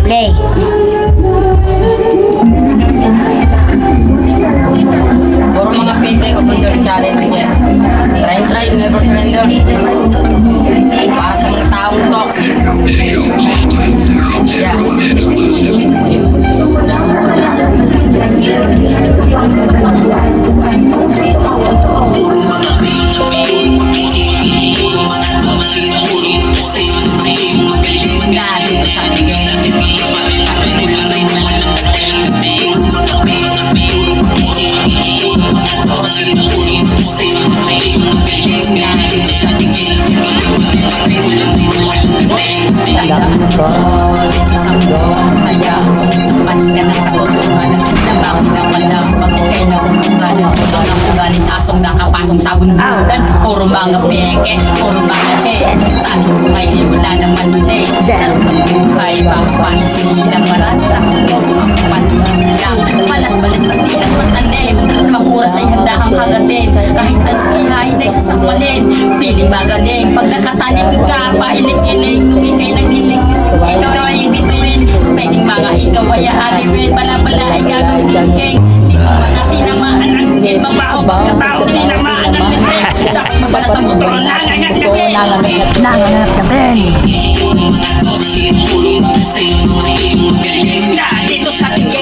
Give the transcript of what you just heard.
Play. Puro mga pite o Builders Challenge yan. Try, never surrender. Para sa mga taong toxic. Yeah. Dito sa akin. Nakapatong sa bundulan, puro mga peke, puro mga te. Sa ating buhay ay wala naman mali. Buhay bago pangisilang marata. Patulang, balat-balat ng tilang matalim. Lamang oras ay handa kang kagatin. Kahit anong ihain ay sasakmalin. Piling magaling, pag nakatalikod ka, pailing-iling. Nung ika'y nagdiling, ikaw ay bituin. Pwedeng mga ikaw ay aaliwin. Bala-bala ay gagawin king. Di ko manasinamaan ang hingin. Mabaho pagkatao, di namaan ang hingin. Dapat magbalat ang motor, nangangat ka din. Nangangat ka din. Dito sa tingin.